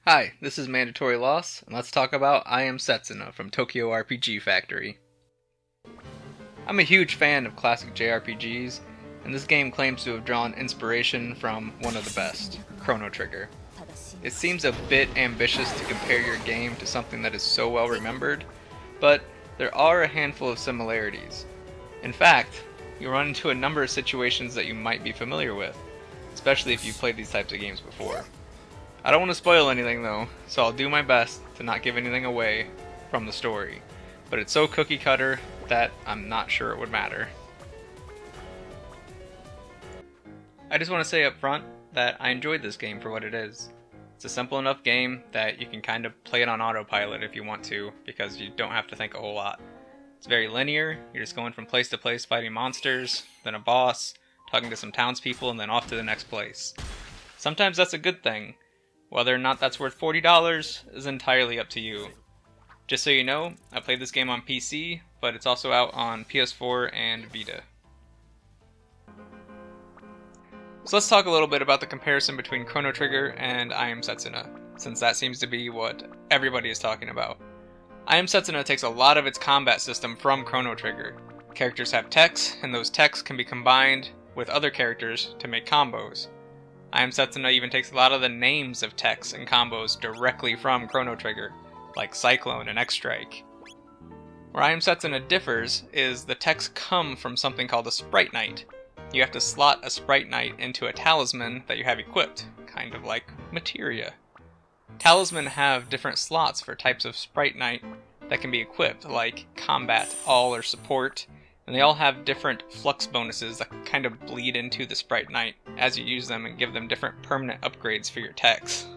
Hi, this is Mandatory Loss, and let's talk about I Am Setsuna from Tokyo RPG Factory. I'm a huge fan of classic JRPGs, and this game claims to have drawn inspiration from one of the best, Chrono Trigger. It seems a bit ambitious to compare your game to something that is so well remembered, but there are a handful of similarities. In fact, you'll run into a number of situations that you might be familiar with, especially if you've played these types of games before. I don't want to spoil anything though, so I'll do my best to not give anything away from the story, but it's so cookie cutter that I'm not sure it would matter. I just want to say up front that I enjoyed this game for what it is. It's a simple enough game that you can kind of play it on autopilot if you want to, because you don't have to think a whole lot. It's very linear, you're just going from place to place fighting monsters, then a boss, talking to some townspeople, and then off to the next place. Sometimes that's a good thing. Whether or not that's worth $40 is entirely up to you. Just so you know, I played this game on PC, but it's also out on PS4 and Vita. So let's talk a little bit about the comparison between Chrono Trigger and I Am Setsuna, since that seems to be what everybody is talking about. I Am Setsuna takes a lot of its combat system from Chrono Trigger. Characters have techs, and those techs can be combined with other characters to make combos. I Am Setsuna even takes a lot of the names of techs and combos directly from Chrono Trigger, like Cyclone and X-Strike. Where I Am Setsuna differs is the techs come from something called a Sprite Knight. You have to slot a Sprite Knight into a talisman that you have equipped, kind of like materia. Talismen have different slots for types of Sprite Knight that can be equipped, like Combat, All, or Support, and they all have different flux bonuses that kind of bleed into the Sprite Knight as you use them and give them different permanent upgrades for your techs.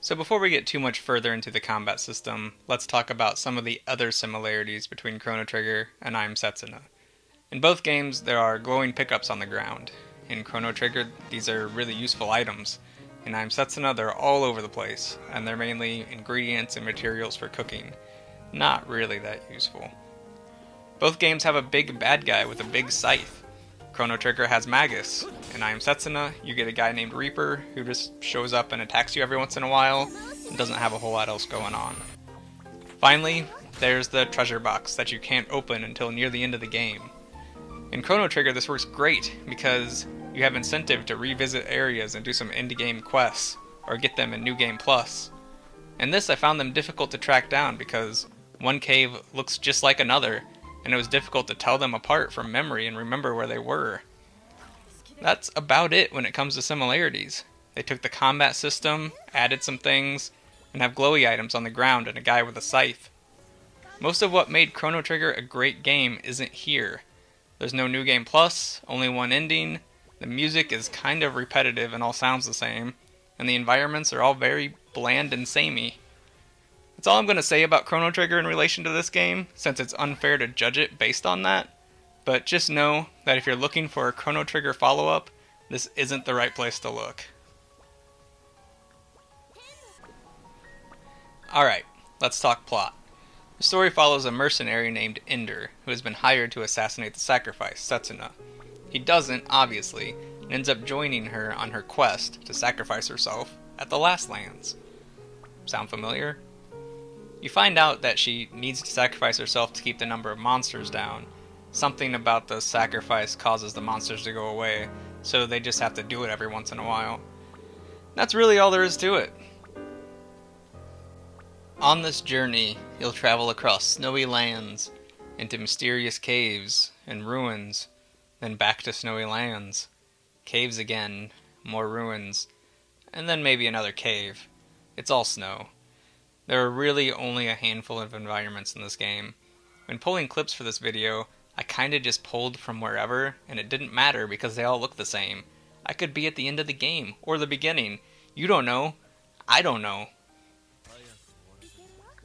So before we get too much further into the combat system, let's talk about some of the other similarities between Chrono Trigger and I Am Setsuna. In both games, there are glowing pickups on the ground. In Chrono Trigger, these are really useful items. In I Am Setsuna, they're all over the place, and they're mainly ingredients and materials for cooking. Not really that useful. Both games have a big bad guy with a big scythe. Chrono Trigger has Magus. In I Am Setsuna, you get a guy named Reaper who just shows up and attacks you every once in a while and doesn't have a whole lot else going on. Finally, there's the treasure box that you can't open until near the end of the game. In Chrono Trigger, this works great because you have incentive to revisit areas and do some end-game quests, or get them in New Game Plus. In this, I found them difficult to track down because one cave looks just like another, and it was difficult to tell them apart from memory and remember where they were. That's about it when it comes to similarities. They took the combat system, added some things, and have glowy items on the ground and a guy with a scythe. Most of what made Chrono Trigger a great game isn't here. There's no New Game Plus, only one ending, the music is kind of repetitive and all sounds the same, and the environments are all very bland and samey. That's all I'm going to say about Chrono Trigger in relation to this game, since it's unfair to judge it based on that. But just know that if you're looking for a Chrono Trigger follow-up, this isn't the right place to look. Alright, let's talk plot. The story follows a mercenary named Ender, who has been hired to assassinate the sacrifice, Setsuna. He doesn't, obviously, and ends up joining her on her quest to sacrifice herself at the Last Lands. Sound familiar? You find out that she needs to sacrifice herself to keep the number of monsters down. Something about the sacrifice causes the monsters to go away, so they just have to do it every once in a while. That's really all there is to it. On this journey, you'll travel across snowy lands, into mysterious caves and ruins, then back to snowy lands, caves again, more ruins, and then maybe another cave. It's all snow. There are really only a handful of environments in this game. When pulling clips for this video, I kinda just pulled from wherever, and it didn't matter because they all look the same. I could be at the end of the game, or the beginning. You don't know. I don't know.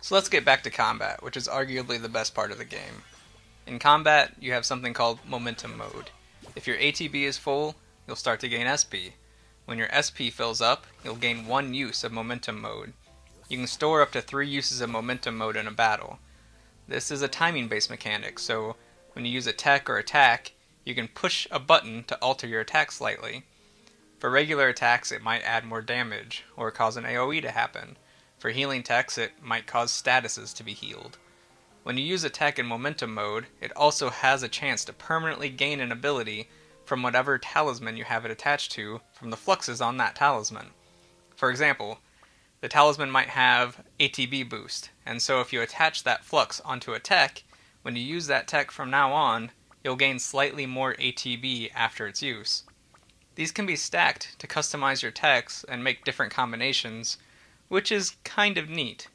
So let's get back to combat, which is arguably the best part of the game. In combat, you have something called momentum mode. If your ATB is full, you'll start to gain SP. When your SP fills up, you'll gain one use of momentum mode. You can store up to 3 uses of momentum mode in a battle. This is a timing-based mechanic, so when you use a tech or attack, you can push a button to alter your attack slightly. For regular attacks, it might add more damage, or cause an AoE to happen. For healing techs, it might cause statuses to be healed. When you use a tech in momentum mode, it also has a chance to permanently gain an ability from whatever talisman you have it attached to from the fluxes on that talisman. For example, the talisman might have ATB boost, and so if you attach that flux onto a tech, when you use that tech from now on, you'll gain slightly more ATB after its use. These can be stacked to customize your techs and make different combinations, which is kind of neat.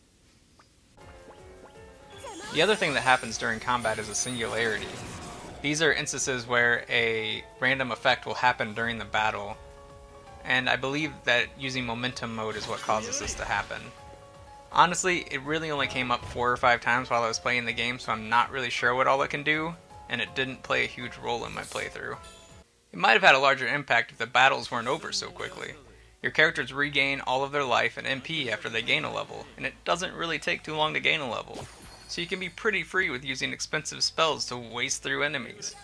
The other thing that happens during combat is a singularity. These are instances where a random effect will happen during the battle, and I believe that using momentum mode is what causes this to happen. Honestly, it really only came up 4 or 5 times while I was playing the game, so I'm not really sure what all it can do, and it didn't play a huge role in my playthrough. It might have had a larger impact if the battles weren't over so quickly. Your characters regain all of their life and MP after they gain a level, and it doesn't really take too long to gain a level, so you can be pretty free with using expensive spells to waste through enemies.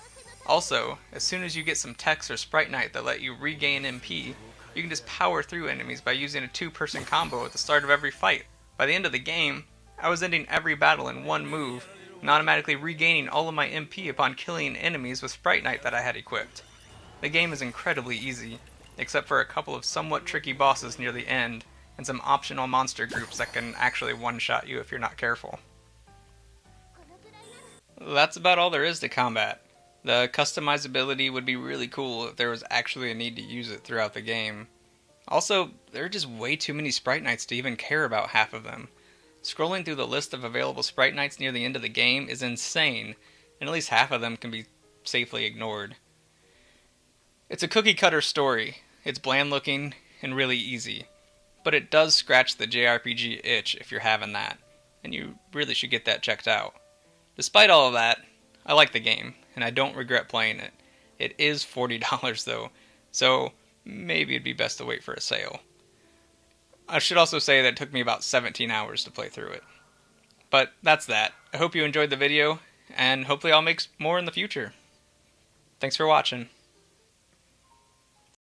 Also, as soon as you get some techs or Sprite Knight that let you regain MP, you can just power through enemies by using a 2-person combo at the start of every fight. By the end of the game, I was ending every battle in one move, and automatically regaining all of my MP upon killing enemies with Sprite Knight that I had equipped. The game is incredibly easy, except for a couple of somewhat tricky bosses near the end, and some optional monster groups that can actually one-shot you if you're not careful. That's about all there is to combat. The customizability would be really cool if there was actually a need to use it throughout the game. Also, there are just way too many Sprite Knights to even care about half of them. Scrolling through the list of available Sprite Knights near the end of the game is insane, and at least half of them can be safely ignored. It's a cookie-cutter story. It's bland looking and really easy, but it does scratch the JRPG itch if you're having that, and you really should get that checked out. Despite all of that, I like the game, and I don't regret playing it. It is $40 though, so maybe it'd be best to wait for a sale. I should also say that it took me about 17 hours to play through it. But that's that. I hope you enjoyed the video, and hopefully I'll make more in the future. Thanks for watching.